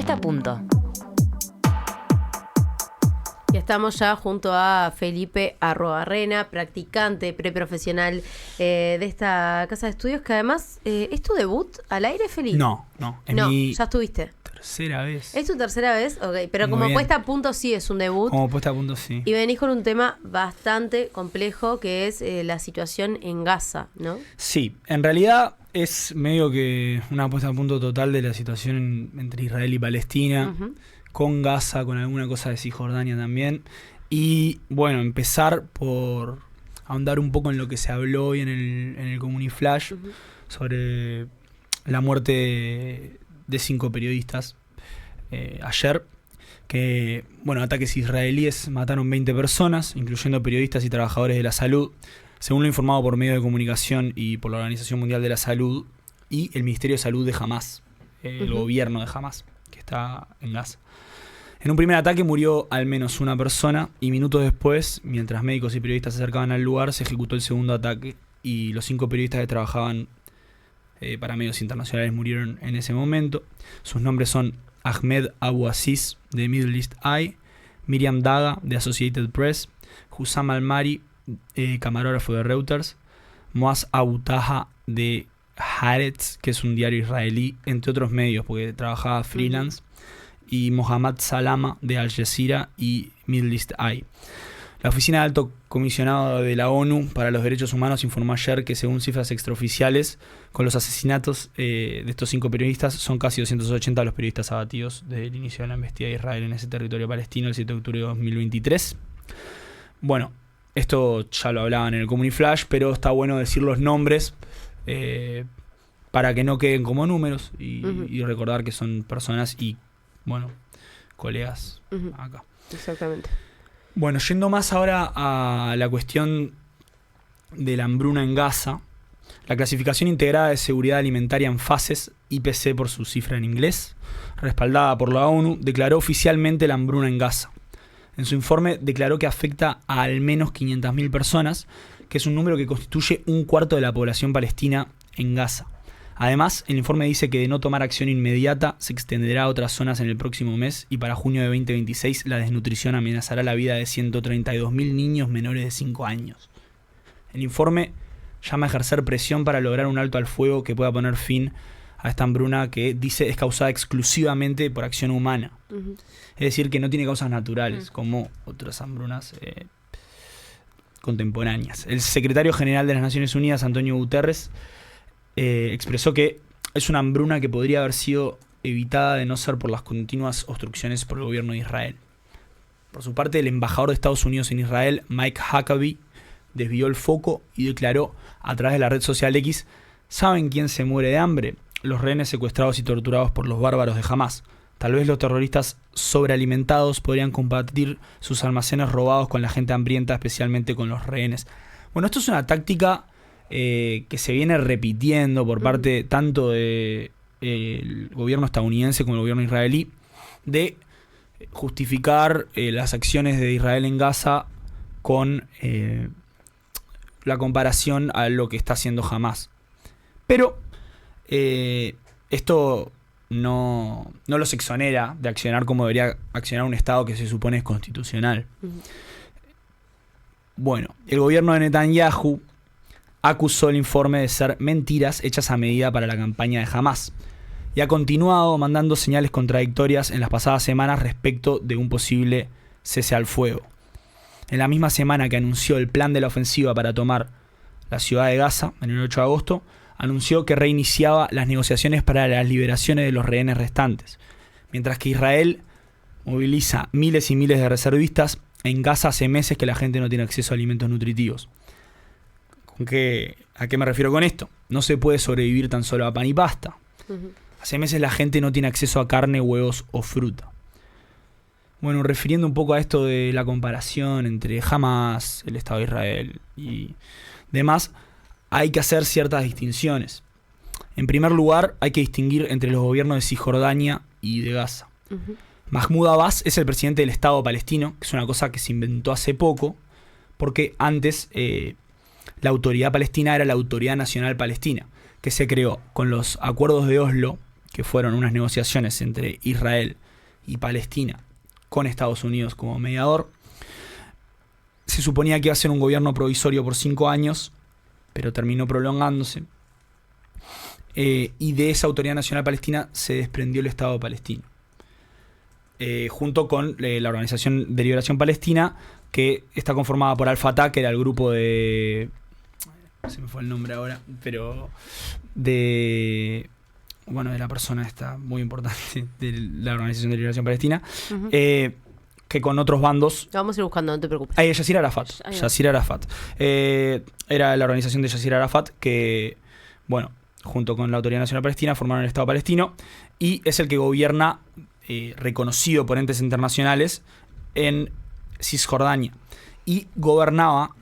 Puesta a punto. Y estamos ya junto a Felipe Arruabarrena, practicante preprofesional de esta casa de estudios, que además, ¿es tu debut al aire, Felipe? No. Es mi ya estuviste. tercera vez. ¿Es tu tercera vez? Ok, pero Muy como bien. puesta a punto sí es un debut. Como puesta a punto, sí. Y venís con un tema bastante complejo, que es la situación en Gaza, ¿no? Sí, en realidad es medio que una puesta a punto total de la situación entre Israel y Palestina. Uh-huh. Con Gaza, con alguna cosa de Cisjordania también. Y bueno, empezar por ahondar un poco en lo que se habló hoy en el Comuniflash sobre la muerte de 5 periodistas ayer. Que, bueno, ataques israelíes mataron 20 personas, incluyendo periodistas y trabajadores de la salud, según lo informado por medios de comunicación y por la Organización Mundial de la Salud y el Ministerio de Salud de Hamás, el gobierno de Hamás, que está en Gaza. En un primer ataque murió al menos una persona y minutos después, mientras médicos y periodistas se acercaban al lugar, se ejecutó el segundo ataque y los 5 periodistas que trabajaban para medios internacionales murieron en ese momento. Sus nombres son Ahmed Abu Aziz, de Middle East Eye, Miriam Daga, de Associated Press, Hussam Al-Mari, camarógrafo de Reuters, Moaz Abu Taha, de Haaretz, que es un diario israelí, entre otros medios, porque trabajaba freelance, y Mohammad Salama, de Al Jazeera y Middle East Eye. La Oficina de Alto Comisionado de la ONU para los Derechos Humanos informó ayer que, según cifras extraoficiales, con los asesinatos de estos 5 periodistas, son casi 280 los periodistas abatidos desde el inicio de la embestida de Israel en ese territorio palestino el 7 de octubre de 2023. Bueno, esto ya lo hablaban en el Comuniflash, pero está bueno decir los nombres para que no queden como números y recordar que son personas y, bueno, colegas acá. Exactamente. Bueno, yendo más ahora a la cuestión de la hambruna en Gaza, la clasificación integrada de seguridad alimentaria en fases, IPC por su cifra en inglés, respaldada por la ONU, declaró oficialmente la hambruna en Gaza. En su informe declaró que afecta a al menos 500.000 personas, que es un número que constituye un cuarto de la población palestina en Gaza. Además, el informe dice que de no tomar acción inmediata se extenderá a otras zonas en el próximo mes y para junio de 2026 la desnutrición amenazará la vida de 132.000 niños menores de 5 años. El informe llama a ejercer presión para lograr un alto al fuego que pueda poner fin a esta hambruna que dice es causada exclusivamente por acción humana. Es decir, que no tiene causas naturales como otras hambrunas contemporáneas. El secretario general de las Naciones Unidas, Antonio Guterres, expresó que es una hambruna que podría haber sido evitada de no ser por las continuas obstrucciones por el gobierno de Israel. Por su parte, el embajador de Estados Unidos en Israel, Mike Huckabee, desvió el foco y declaró a través de la red social X: ¿saben quién se muere de hambre? Los rehenes secuestrados y torturados por los bárbaros de Hamás. Tal vez los terroristas sobrealimentados podrían compartir sus almacenes robados con la gente hambrienta, especialmente con los rehenes. Bueno, esto es una táctica que se viene repitiendo por parte tanto del gobierno estadounidense como el gobierno israelí, de justificar las acciones de Israel en Gaza con la comparación a lo que está haciendo Hamás. Pero esto no los exonera de accionar como debería accionar un Estado que se supone es constitucional. Bueno, el gobierno de Netanyahu acusó el informe de ser mentiras hechas a medida para la campaña de Hamás y ha continuado mandando señales contradictorias en las pasadas semanas respecto de un posible cese al fuego. En la misma semana que anunció el plan de la ofensiva para tomar la ciudad de Gaza, en el 8 de agosto, anunció que reiniciaba las negociaciones para las liberaciones de los rehenes restantes. Mientras que Israel moviliza miles y miles de reservistas, en Gaza hace meses que la gente no tiene acceso a alimentos nutritivos. ¿A qué me refiero con esto? No se puede sobrevivir tan solo a pan y pasta. Hace meses la gente no tiene acceso a carne, huevos o fruta. Bueno, refiriendo un poco a esto de la comparación entre Hamás, el Estado de Israel y demás, hay que hacer ciertas distinciones. En primer lugar, hay que distinguir entre los gobiernos de Cisjordania y de Gaza. Mahmoud Abbas es el presidente del Estado palestino, que es una cosa que se inventó hace poco, porque antes la autoridad palestina era la Autoridad Nacional Palestina, que se creó con los acuerdos de Oslo, que fueron unas negociaciones entre Israel y Palestina con Estados Unidos como mediador. Se suponía que iba a ser un gobierno provisorio por 5 años, pero terminó prolongándose. Y de esa Autoridad Nacional Palestina se desprendió el Estado palestino. Junto con la Organización de Liberación Palestina, que está conformada por Al-Fatah, que era el grupo de... se me fue el nombre ahora, pero de la persona esta muy importante de la Organización de Liberación Palestina, que con otros bandos... Lo vamos a ir buscando, no te preocupes. Yasir Arafat. Yasir Arafat. Era la organización de Yasir Arafat que, junto con la Autoridad Nacional Palestina, formaron el Estado palestino y es el que gobierna, reconocido por entes internacionales, en Cisjordania. Y gobernaba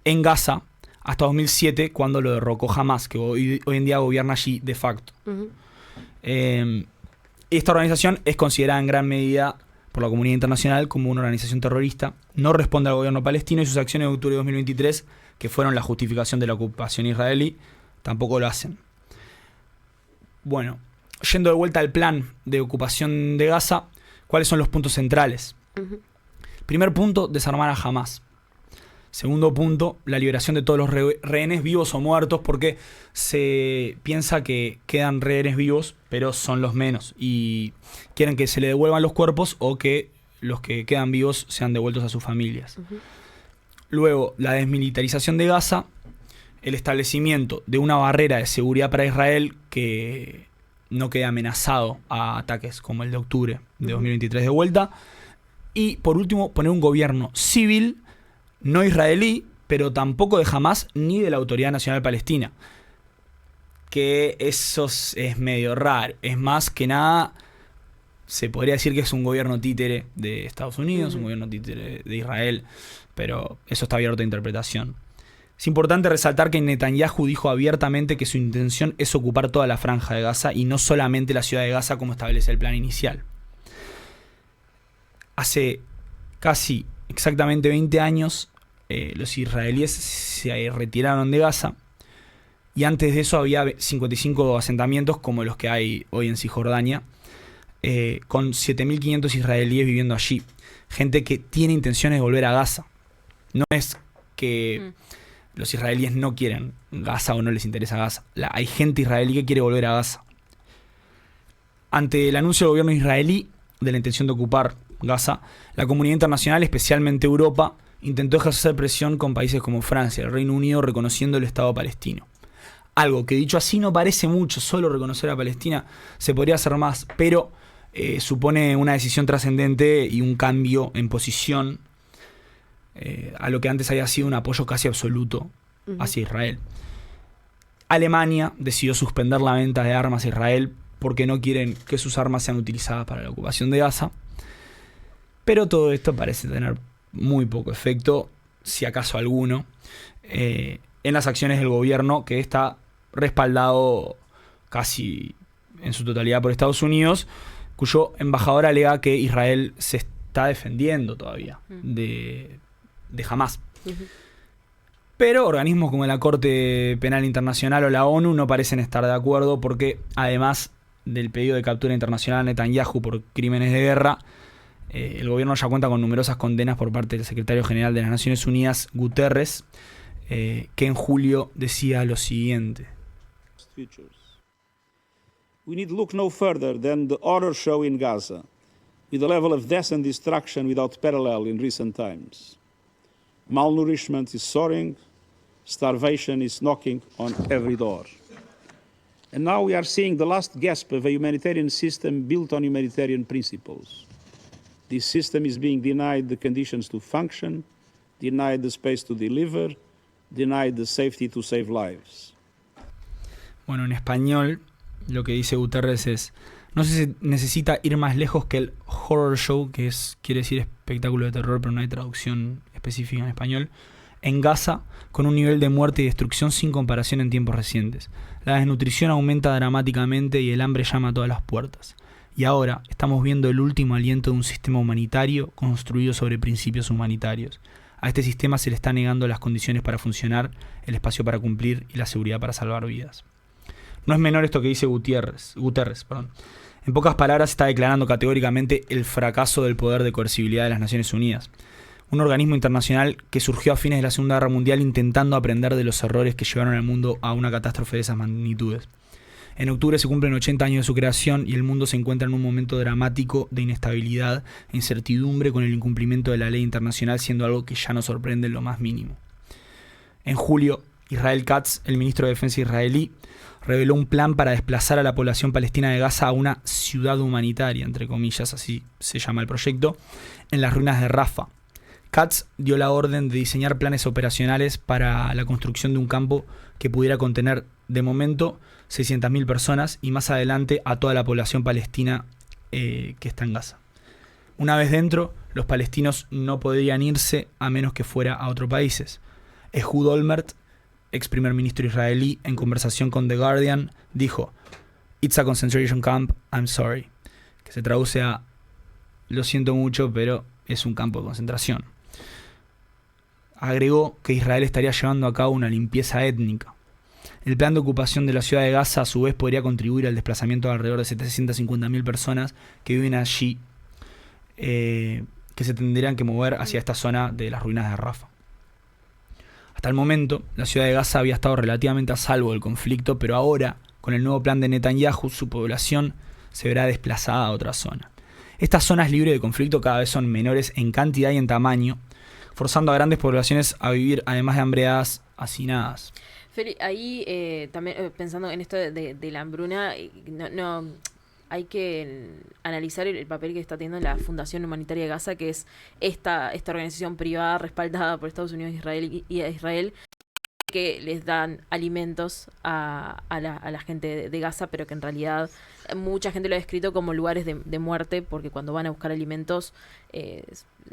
en Gaza hasta 2007, cuando lo derrocó Hamas, que hoy en día gobierna allí de facto. Esta organización es considerada en gran medida por la comunidad internacional como una organización terrorista, no responde al gobierno palestino y sus acciones de octubre de 2023, que fueron la justificación de la ocupación israelí, tampoco lo hacen. Bueno, yendo de vuelta al plan de ocupación de Gaza, ¿cuáles son los puntos centrales? Primer punto, desarmar a Hamas. Segundo punto, la liberación de todos los rehenes vivos o muertos, porque se piensa que quedan rehenes vivos, pero son los menos. Y quieren que se le devuelvan los cuerpos o que los que quedan vivos sean devueltos a sus familias. Luego, la desmilitarización de Gaza, el establecimiento de una barrera de seguridad para Israel que no quede amenazado a ataques como el de octubre de 2023 de vuelta. Y por último, poner un gobierno civil, no israelí, pero tampoco de Hamas ni de la Autoridad Nacional Palestina. Que eso es medio raro. Es más que nada, se podría decir que es un gobierno títere de Estados Unidos, un gobierno títere de Israel, pero eso está abierto a interpretación. Es importante resaltar que Netanyahu dijo abiertamente que su intención es ocupar toda la franja de Gaza y no solamente la ciudad de Gaza como establece el plan inicial. Hace casi exactamente 20 años los israelíes se retiraron de Gaza y antes de eso había 55 asentamientos como los que hay hoy en Cisjordania, con 7.500 israelíes viviendo allí. Gente que tiene intenciones de volver a Gaza. No es que los israelíes no quieren Gaza o no les interesa Gaza. Hay gente israelí que quiere volver a Gaza. Ante el anuncio del gobierno israelí de la intención de ocupar Gaza, la comunidad internacional, especialmente Europa, intentó ejercer presión con países como Francia, el Reino Unido, reconociendo el Estado palestino. Algo que dicho así no parece mucho, solo reconocer a Palestina, se podría hacer más, pero supone una decisión trascendente y un cambio en posición a lo que antes había sido un apoyo casi absoluto hacia Israel. Alemania decidió suspender la venta de armas a Israel porque no quieren que sus armas sean utilizadas para la ocupación de Gaza. Pero todo esto parece tener muy poco efecto, si acaso alguno, en las acciones del gobierno, que está respaldado casi en su totalidad por Estados Unidos, cuyo embajador alega que Israel se está defendiendo todavía de Hamas. Pero organismos como la Corte Penal Internacional o la ONU no parecen estar de acuerdo porque, además del pedido de captura internacional a Netanyahu por crímenes de guerra, el gobierno ya cuenta con numerosas condenas por parte del secretario general de las Naciones Unidas, Guterres, que en julio decía lo siguiente. We need look no further than the horror show in Gaza, with a level of death and destruction without parallel in recent times. Malnourishment is soaring, starvation is knocking on every door. And now we are seeing the last gasp of a humanitarian system built on humanitarian principles. This system is being denied the conditions to function, denied the space to deliver, denied the safety to save lives. Bueno, en español, lo que dice Guterres es: no se necesita ir más lejos que el horror show, que quiere decir espectáculo de terror, pero no hay traducción específica en español, en Gaza, con un nivel de muerte y destrucción sin comparación en tiempos recientes. La desnutrición aumenta dramáticamente y el hambre llama a todas las puertas. Y ahora estamos viendo el último aliento de un sistema humanitario construido sobre principios humanitarios. A este sistema se le está negando las condiciones para funcionar, el espacio para cumplir y la seguridad para salvar vidas. No es menor esto que dice Guterres. En pocas palabras, está declarando categóricamente el fracaso del poder de coercibilidad de las Naciones Unidas, un organismo internacional que surgió a fines de la Segunda Guerra Mundial intentando aprender de los errores que llevaron al mundo a una catástrofe de esas magnitudes. En octubre se cumplen 80 años de su creación y el mundo se encuentra en un momento dramático de inestabilidad e incertidumbre, con el incumplimiento de la ley internacional siendo algo que ya no sorprende en lo más mínimo. En julio, Israel Katz, el ministro de Defensa israelí, reveló un plan para desplazar a la población palestina de Gaza a una ciudad humanitaria, entre comillas, así se llama el proyecto, en las ruinas de Rafah. Katz dio la orden de diseñar planes operacionales para la construcción de un campo que pudiera contener, de momento, 600.000 personas y más adelante a toda la población palestina que está en Gaza. Una vez dentro, los palestinos no podrían irse a menos que fuera a otros países. Ehud Olmert, ex primer ministro israelí, en conversación con The Guardian, dijo: "It's a concentration camp, I'm sorry", que se traduce a "lo siento mucho, pero es un campo de concentración". Agregó que Israel estaría llevando a cabo una limpieza étnica. El plan de ocupación de la ciudad de Gaza, a su vez, podría contribuir al desplazamiento de alrededor de 750.000 personas que viven allí, que se tendrían que mover hacia esta zona de las ruinas de Rafah. Hasta el momento, la ciudad de Gaza había estado relativamente a salvo del conflicto, pero ahora, con el nuevo plan de Netanyahu, su población se verá desplazada a otra zona. Estas zonas libres de conflicto cada vez son menores en cantidad y en tamaño, forzando a grandes poblaciones a vivir, además de hambreadas, hacinadas. Feli, ahí también pensando en esto de la hambruna, no hay que analizar el papel que está teniendo la Fundación Humanitaria de Gaza, que es esta organización privada respaldada por Estados Unidos y a Israel, que les dan alimentos a la gente de Gaza, pero que en realidad mucha gente lo ha descrito como lugares de muerte, porque cuando van a buscar alimentos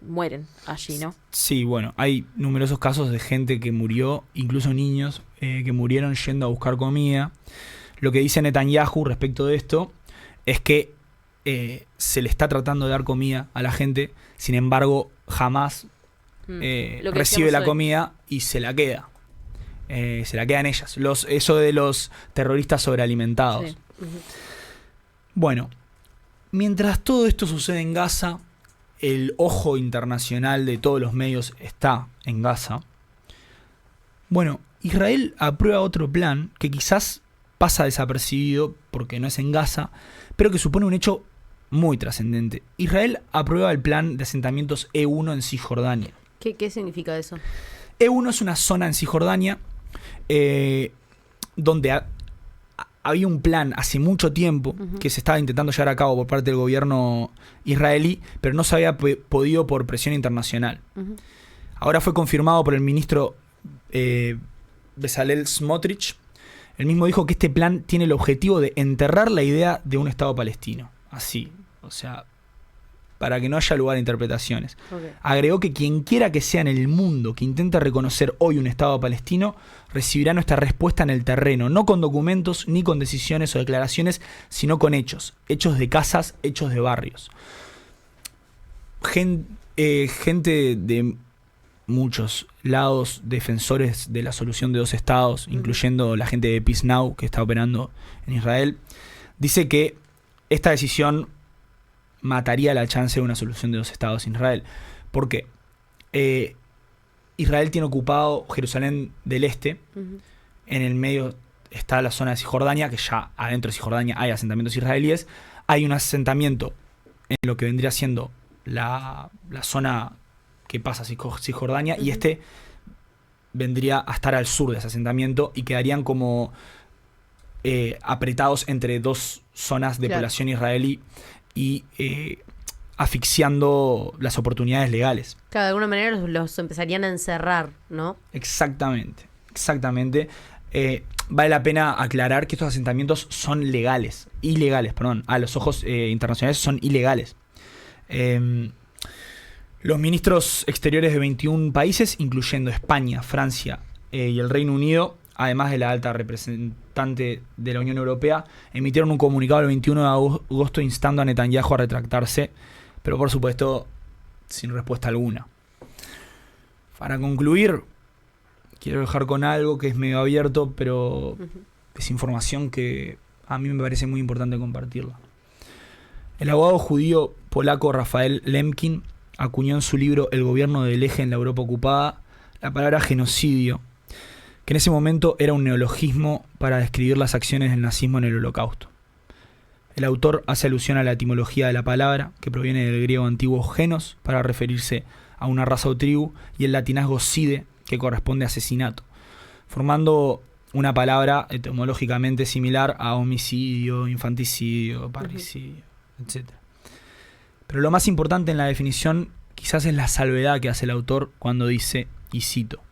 mueren allí, ¿no? Sí, bueno, hay numerosos casos de gente que murió, incluso niños que murieron yendo a buscar comida. Lo que dice Netanyahu respecto de esto es que se le está tratando de dar comida a la gente, sin embargo jamás recibe la comida y se la queda. Se la quedan ellas. Eso de los terroristas sobrealimentados. Sí. Bueno, mientras todo esto sucede en Gaza, el ojo internacional de todos los medios está en Gaza. Bueno, Israel aprueba otro plan que quizás pasa desapercibido porque no es en Gaza, pero que supone un hecho muy trascendente. Israel aprueba el plan de asentamientos E1 en Cisjordania. ¿Qué significa eso? E1 es una zona en Cisjordania donde había un plan hace mucho tiempo que se estaba intentando llevar a cabo por parte del gobierno israelí, pero no se había podido por presión internacional. Ahora fue confirmado por el ministro Bezalel Smotrich. Él mismo dijo que este plan tiene el objetivo de enterrar la idea de un Estado palestino. Así, o sea, para que no haya lugar a interpretaciones. Okay. Agregó que quien quiera que sea en el mundo que intente reconocer hoy un Estado palestino recibirá nuestra respuesta en el terreno, no con documentos ni con decisiones o declaraciones, sino con hechos. Hechos de casas, hechos de barrios. Gente de muchos lados, defensores de la solución de dos estados, incluyendo la gente de Peace Now, que está operando en Israel, dice que esta decisión mataría la chance de una solución de dos estados en Israel. ¿Por qué? Israel tiene ocupado Jerusalén del Este. En el medio está la zona de Cisjordania, que ya adentro de Cisjordania hay asentamientos israelíes. Hay un asentamiento en lo que vendría siendo la zona que pasa Cisjordania, y este vendría a estar al sur de ese asentamiento y quedarían como apretados entre dos zonas de población israelí y asfixiando las oportunidades legales. Claro, de alguna manera los empezarían a encerrar, ¿no? Exactamente. Vale la pena aclarar que estos asentamientos son ilegales, a los ojos internacionales son ilegales. Los ministros exteriores de 21 países, incluyendo España, Francia y el Reino Unido, además de la alta representante de la Unión Europea, emitieron un comunicado el 21 de agosto instando a Netanyahu a retractarse, pero por supuesto sin respuesta alguna. Para concluir, quiero dejar con algo que es medio abierto, pero información que a mí me parece muy importante compartirla. El abogado judío polaco Rafael Lemkin acuñó en su libro El gobierno del eje en la Europa ocupada la palabra genocidio, que en ese momento era un neologismo para describir las acciones del nazismo en el Holocausto. El autor hace alusión a la etimología de la palabra, que proviene del griego antiguo genos, para referirse a una raza o tribu, y el latinazgo cide, que corresponde a asesinato, formando una palabra etimológicamente similar a homicidio, infanticidio, parricidio, etc. Pero lo más importante en la definición quizás es la salvedad que hace el autor cuando dice, y cito,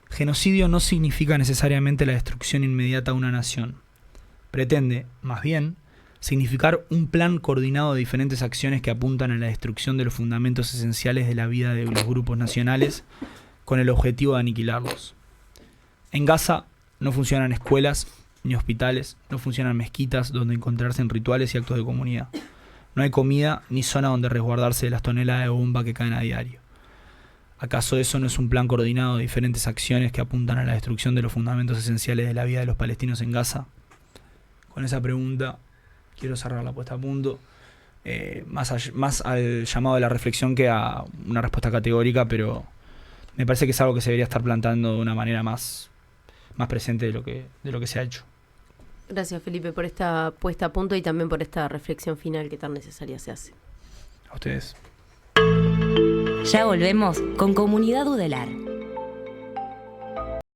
genocidio no significa necesariamente la destrucción inmediata de una nación. Pretende, más bien, significar un plan coordinado de diferentes acciones que apuntan a la destrucción de los fundamentos esenciales de la vida de los grupos nacionales con el objetivo de aniquilarlos. En Gaza no funcionan escuelas ni hospitales, no funcionan mezquitas donde encontrarse en rituales y actos de comunidad. No hay comida ni zona donde resguardarse de las toneladas de bomba que caen a diario. ¿Acaso eso no es un plan coordinado de diferentes acciones que apuntan a la destrucción de los fundamentos esenciales de la vida de los palestinos en Gaza? Con esa pregunta quiero cerrar la puesta a punto, más al llamado de la reflexión que a una respuesta categórica, pero me parece que es algo que se debería estar planteando de una manera más presente de lo que se ha hecho. Gracias, Felipe, por esta puesta a punto y también por esta reflexión final que tan necesaria se hace. A ustedes. Ya volvemos con Comunidad Udelar.